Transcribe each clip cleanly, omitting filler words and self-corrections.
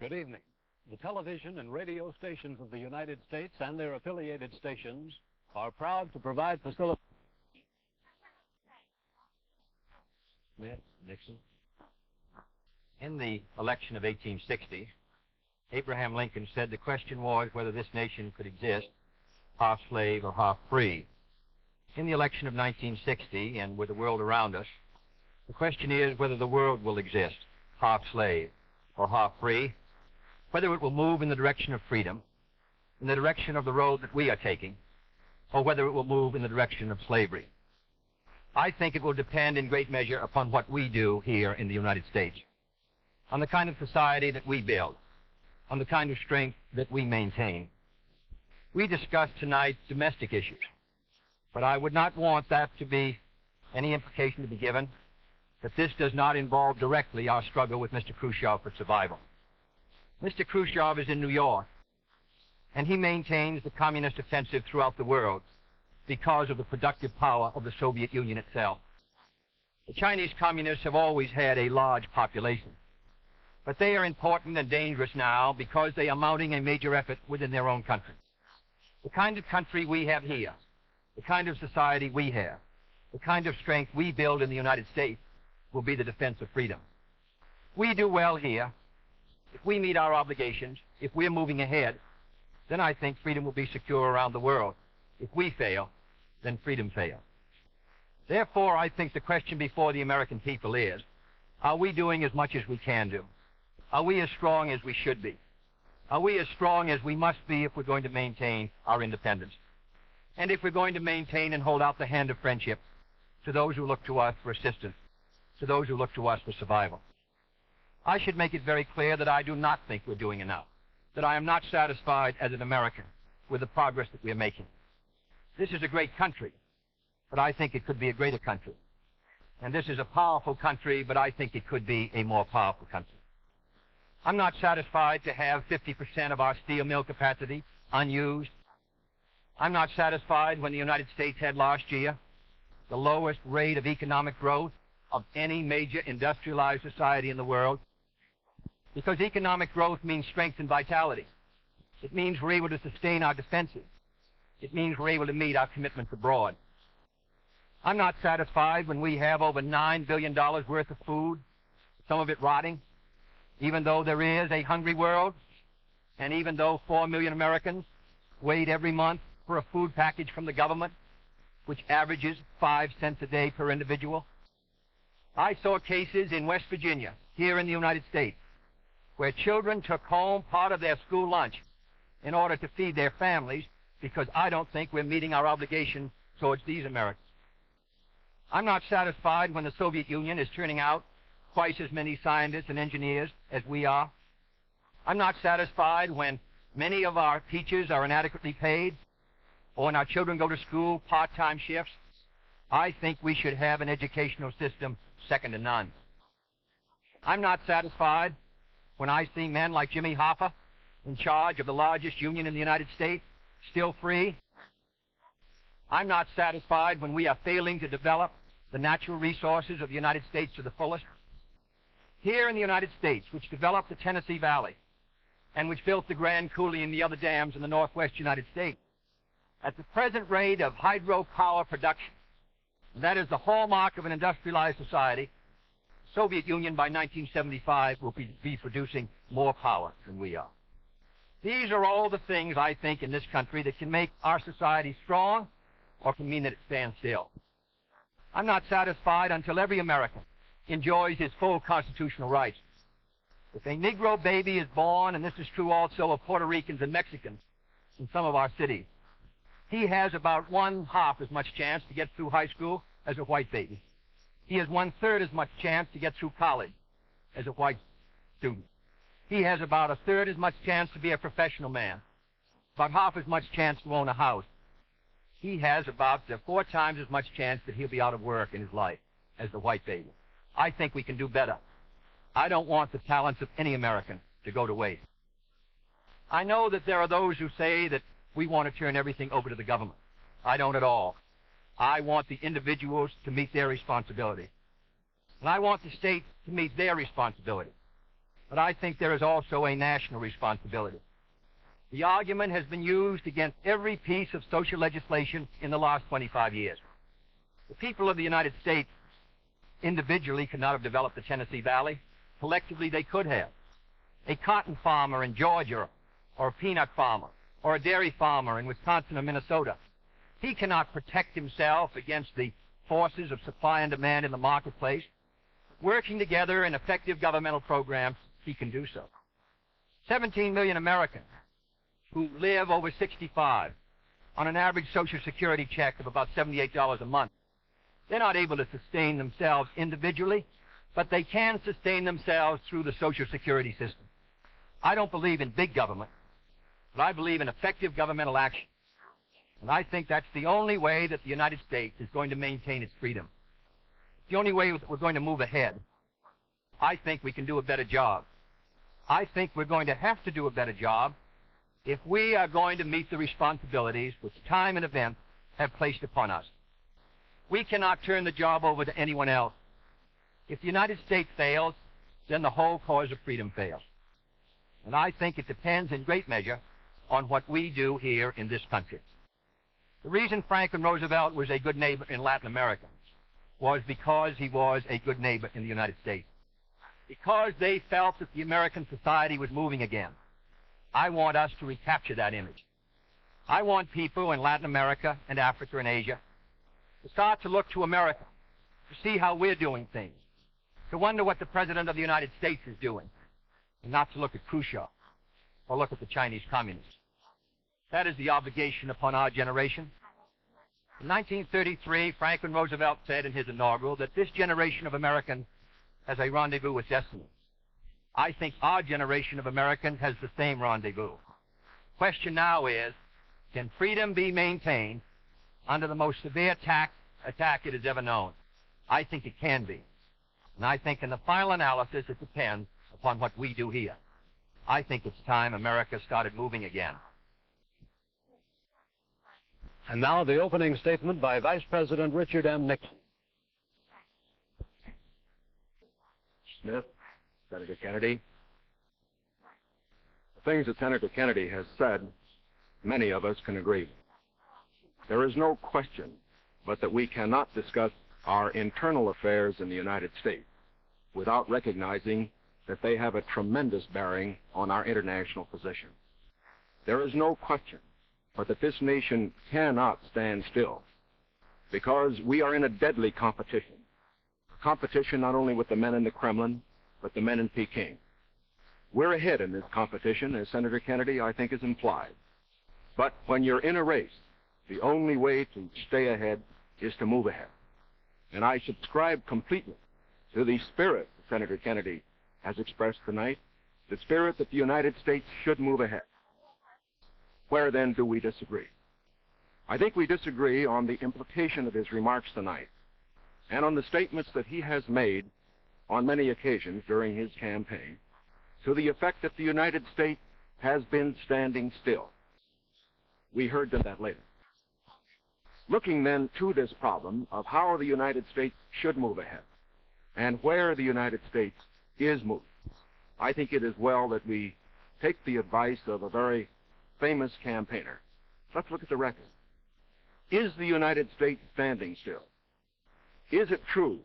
Good evening. The television and radio stations of the United States and their affiliated stations are proud to provide facilities. Nixon. In the election of 1860, Abraham Lincoln said the question was whether this nation could exist half slave or half free. In the election of 1960, and with the world around us, the question is whether the world will exist half slave or half free, whether it will move in the direction of freedom, in the direction of the road that we are taking, or whether it will move in the direction of slavery. I think it will depend in great measure upon what we do here in the United States, on the kind of society that we build, on the kind of strength that we maintain. We discussed tonight domestic issues, but I would not want that to be any implication to be given that this does not involve directly our struggle with Mr. Khrushchev for survival. Mr. Khrushchev is in New York, and he maintains the communist offensive throughout the world because of the productive power of the Soviet Union itself. The Chinese communists have always had a large population, but they are important and dangerous now because they are mounting a major effort within their own country. The kind of country we have here, the kind of society we have, the kind of strength we build in the United States will be the defense of freedom. We do well here. If we meet our obligations, if we're moving ahead, then I think freedom will be secure around the world. If we fail, then freedom fails. Therefore, I think the question before the American people is, are we doing as much as we can do? Are we as strong as we should be? Are we as strong as we must be if we're going to maintain our independence? And if we're going to maintain and hold out the hand of friendship to those who look to us for assistance, to those who look to us for survival? I should make it very clear that I do not think we're doing enough, that I am not satisfied as an American with the progress that we are making. This is a great country, but I think it could be a greater country. And this is a powerful country, but I think it could be a more powerful country. I'm not satisfied to have 50% of our steel mill capacity unused. I'm not satisfied when the United States had last year the lowest rate of economic growth of any major industrialized society in the world, because economic growth means strength and vitality. It means we're able to sustain our defenses. It means we're able to meet our commitments abroad. I'm not satisfied when we have over $9 billion worth of food, some of it rotting, even though there is a hungry world, and even though 4 million Americans wait every month for a food package from the government, which averages 5 cents a day per individual. I saw cases in West Virginia, here in the United States, where children took home part of their school lunch in order to feed their families, because I don't think we're meeting our obligation towards these Americans. I'm not satisfied when the Soviet Union is turning out twice as many scientists and engineers as we are. I'm not satisfied when many of our teachers are inadequately paid, or when our children go to school part-time shifts. I think we should have an educational system second to none. I'm not satisfied when I see men like Jimmy Hoffa in charge of the largest union in the United States, still free. I'm not satisfied when we are failing to develop the natural resources of the United States to the fullest. Here in the United States, which developed the Tennessee Valley and which built the Grand Coulee and the other dams in the northwest United States, at the present rate of hydropower production, that is the hallmark of an industrialized society, the Soviet Union by 1975 will be producing more power than we are. These are all the things, I think, in this country that can make our society strong or can mean that it stands still. I'm not satisfied until every American enjoys his full constitutional rights. If a Negro baby is born, and this is true also of Puerto Ricans and Mexicans in some of our cities, he has about 1/2 as much chance to get through high school as a white baby. He has 1/3 as much chance to get through college as a white student. He has about 1/3 as much chance to be a professional man, about 1/2 as much chance to own a house. He has about 4 times as much chance that he'll be out of work in his life as the white baby. I think we can do better. I don't want the talents of any American to go to waste. I know that there are those who say that we want to turn everything over to the government. I don't at all. I want the individuals to meet their responsibility. And I want the states to meet their responsibility. but I think there is also a national responsibility. The argument has been used against every piece of social legislation in the last 25 years. The people of the United States individually could not have developed the Tennessee Valley. Collectively, they could have. A cotton farmer in Georgia, or a peanut farmer, or a dairy farmer in Wisconsin or Minnesota, he cannot protect himself against the forces of supply and demand in the marketplace. Working together in effective governmental programs, he can do so. 17 million Americans who live over 65 on an average Social Security check of about $78 a month. They're not able to sustain themselves individually, but they can sustain themselves through the Social Security system. I don't believe in big government, but I believe in effective governmental action. And I think that's the only way that the United States is going to maintain its freedom. The only way that we're going to move ahead. I think we can do a better job. I think we're going to have to do a better job if we are going to meet the responsibilities which time and events have placed upon us. We cannot turn the job over to anyone else. If the United States fails, then the whole cause of freedom fails. And I think it depends in great measure on what we do here in this country. The reason Franklin Roosevelt was a good neighbor in Latin America was because he was a good neighbor in the United States. Because they felt that the American society was moving again. I want us to recapture that image. I want people in Latin America and Africa and Asia to start to look to America, to see how we're doing things, to wonder what the President of the United States is doing, and not to look at Khrushchev or look at the Chinese communists. That is the obligation upon our generation. In 1933, Franklin Roosevelt said in his inaugural that this generation of Americans has a rendezvous with destiny. I think our generation of Americans has the same rendezvous. The question now is, can freedom be maintained under the most severe attack it has ever known? I think it can be. And I think in the final analysis, it depends upon what we do here. I think it's time America started moving again. And now the opening statement by Vice President Richard M. Nixon. Smith, Senator Kennedy. The things that Senator Kennedy has said, many of us can agree. There is no question but that we cannot discuss our internal affairs in the United States without recognizing that they have a tremendous bearing on our international position. There is no question but that this nation cannot stand still because we are in a deadly competition. Competition not only with the men in the Kremlin, but the men in Peking. We're ahead in this competition, as Senator Kennedy, I think, has implied. But when you're in a race, the only way to stay ahead is to move ahead. And I subscribe completely to the spirit that Senator Kennedy has expressed tonight, the spirit that the United States should move ahead. Where then do we disagree? I think we disagree on the implication of his remarks tonight and on the statements that he has made on many occasions during his campaign to the effect that the United States has been standing still. We heard that later. Looking then to this problem of how the United States should move ahead and where the United States is moving, I think it is well that we take the advice of a very famous campaigner. Let's look at the record. Is the United States standing still? Is it true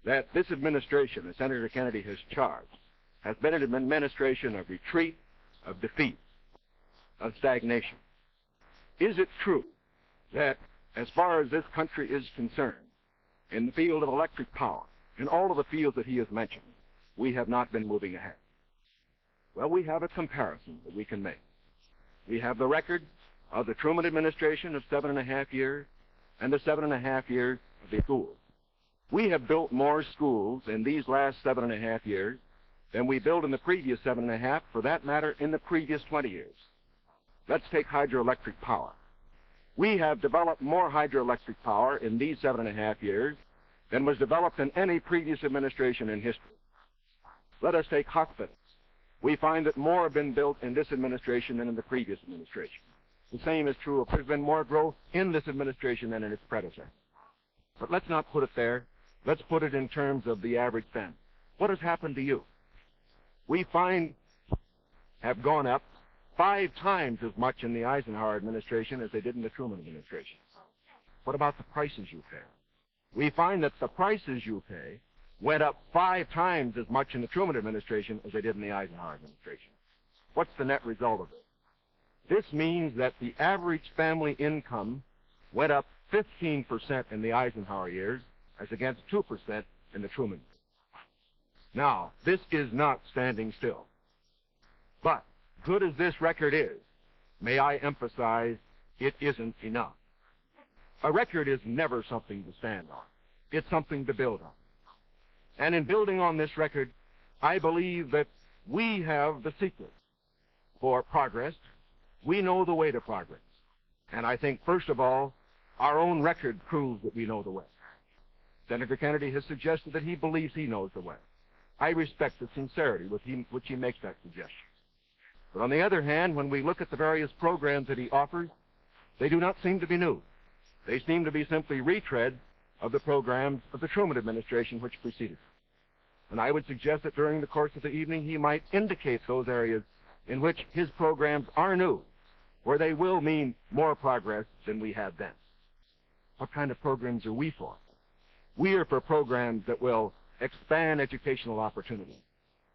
that this administration, as Senator Kennedy has charged, has been an administration of retreat, of defeat, of stagnation? Is it true that as far as this country is concerned, in the field of electric power, in all of the fields that he has mentioned, we have not been moving ahead? Well, we have a comparison that we can make. We have the record of the Truman administration of 7.5 years and the 7.5 years of the schools. We have built more schools in these last 7.5 years than we built in the previous 7.5, for that matter, in the previous 20 years. Let's take hydroelectric power. We have developed more hydroelectric power in these 7.5 years than was developed in any previous administration in history. Let us take hospitals. We find that more have been built in this administration than in the previous administration. The same is true. There's been more growth in this administration than in its predecessor. But let's not put it there. Let's put it in terms of the average family. What has happened to you? we find have gone up 5 times as much in the Eisenhower administration as they did in the Truman administration. What about the prices you pay? We find that the prices you pay went up 5 times as much in the Truman administration as they did in the Eisenhower administration. What's the net result of it? This means that the average family income went up 15% in the Eisenhower years as against 2% in the Truman years. Now, this is not standing still. But, good as this record is, may I emphasize, it isn't enough. A record is never something to stand on. It's something to build on. And in building on this record, I believe that we have the secret for progress. We know the way to progress. And I think, first of all, our own record proves that we know the way. Senator Kennedy has suggested that he believes he knows the way. I respect the sincerity with which he makes that suggestion. But on the other hand, when we look at the various programs that he offers, they do not seem to be new. They seem to be simply retreads of the programs of the Truman administration which preceded. And I would suggest that during the course of the evening he might indicate those areas in which his programs are new, where they will mean more progress than we had then. What kind of programs are we for? We are for programs that will expand educational opportunity,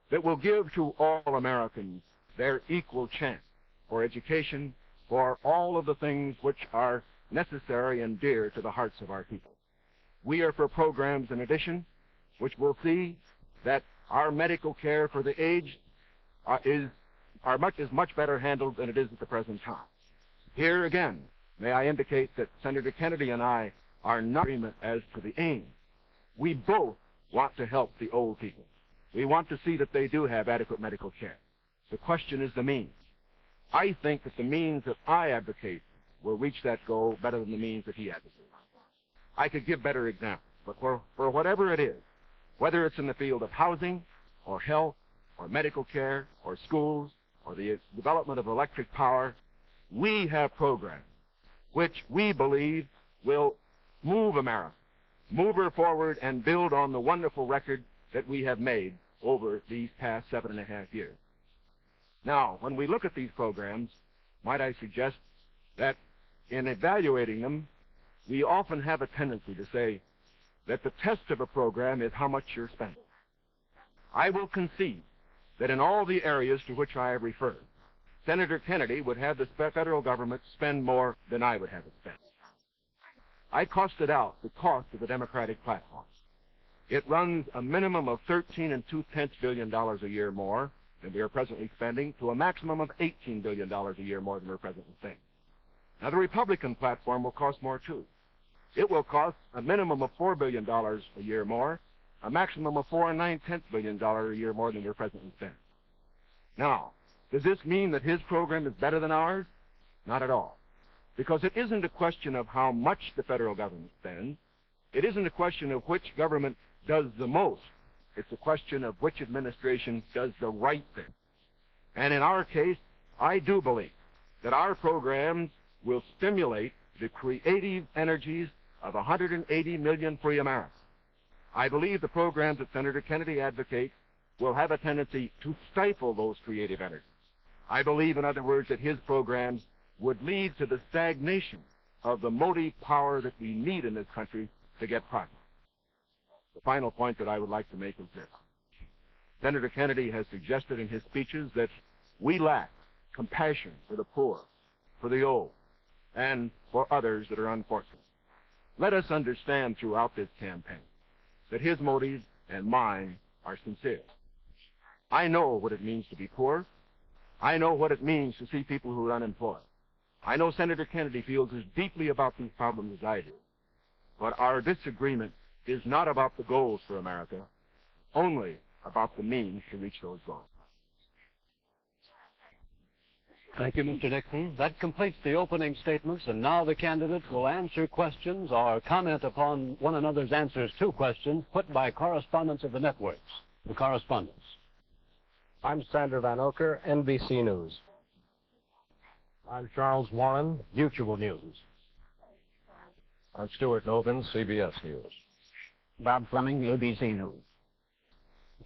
that will give to all Americans their equal chance for education, for all of the things which are necessary and dear to the hearts of our people. We are for programs, in addition, which will see that our medical care for the aged is much better handled than it is at the present time. Here again, may I indicate that Senator Kennedy and I are not in agreement as to the aim. We both want to help the old people. We want to see that they do have adequate medical care. The question is the means. I think that the means that I advocate will reach that goal better than the means that he advocates. I could give better examples, but for whatever it is, whether it's in the field of housing, or health, or medical care, or schools, or the development of electric power, we have programs which we believe will move America, move her forward, and build on the wonderful record that we have made over these past 7.5 years. Now, when we look at these programs, might I suggest that in evaluating them, we often have a tendency to say that the test of a program is how much you're spending. I will concede that in all the areas to which I have referred, Senator Kennedy would have the federal government spend more than I would have it spend. I costed out the cost of the Democratic platform. It runs a minimum of $13.2 billion a year more than we are presently spending to a maximum of $18 billion a year more than we're presently spending. Now, the Republican platform will cost more, too. It will cost a minimum of $4 billion a year more, a maximum of $4.9 billion a year more than we're presently spending. Now, does this mean that his program is better than ours? Not at all. Because it isn't a question of how much the federal government spends. It isn't a question of which government does the most. It's a question of which administration does the right thing. And in our case, I do believe that our programs will stimulate the creative energies of 180 million free Americans. I believe the programs that Senator Kennedy advocates will have a tendency to stifle those creative energies. I believe, in other words, that his programs would lead to the stagnation of the motive power that we need in this country to get progress. The final point that I would like to make is this. Senator Kennedy has suggested in his speeches that we lack compassion for the poor, for the old, and for others that are unfortunate. Let us understand throughout this campaign that his motives and mine are sincere. I know what it means to be poor. I know what it means to see people who are unemployed. I know Senator Kennedy feels as deeply about these problems as I do. But our disagreement is not about the goals for America, only about the means to reach those goals. Thank you, Mr. Nixon. That completes the opening statements, and now the candidates will answer questions or comment upon one another's answers to questions put by correspondents of the networks. The correspondents. I'm Sander Van Oker, NBC News. I'm Charles Warren, Mutual News. I'm Stuart Novin, CBS News. Bob Fleming, ABC News.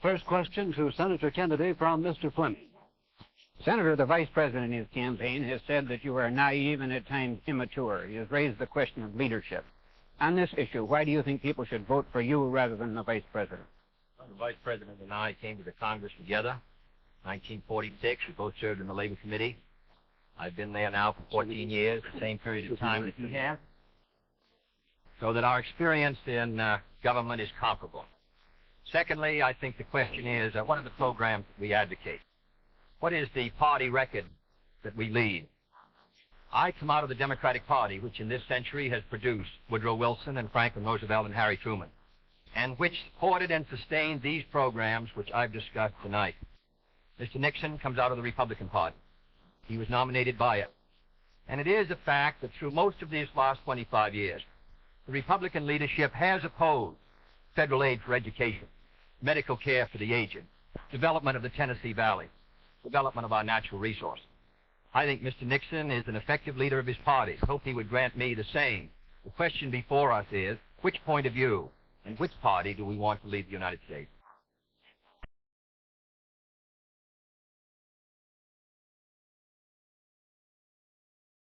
First question to Senator Kennedy from Mr. Fleming. Senator, the Vice President in his campaign has said that you are naive and at times immature. He has raised the question of leadership. On this issue, why do you think people should vote for you rather than the Vice President? Well, the Vice President and I came to the Congress together. 1946, we both served in the Labor Committee. I've been there now for 14 years, the same period of time that you have. So that our experience in government is comparable. Secondly, I think the question is, what are the programs that we advocate? What is the party record that we lead? I come out of the Democratic Party, which in this century has produced Woodrow Wilson and Franklin Roosevelt and Harry Truman, and which supported and sustained these programs which I've discussed tonight. Mr. Nixon comes out of the Republican Party. He was nominated by it. And it is a fact that through most of these last 25 years, the Republican leadership has opposed federal aid for education, medical care for the aged, development of the Tennessee Valley, development of our natural resources. I think Mr. Nixon is an effective leader of his party. I hope he would grant me the same. The question before us is, which point of view and which party do we want to lead the United States?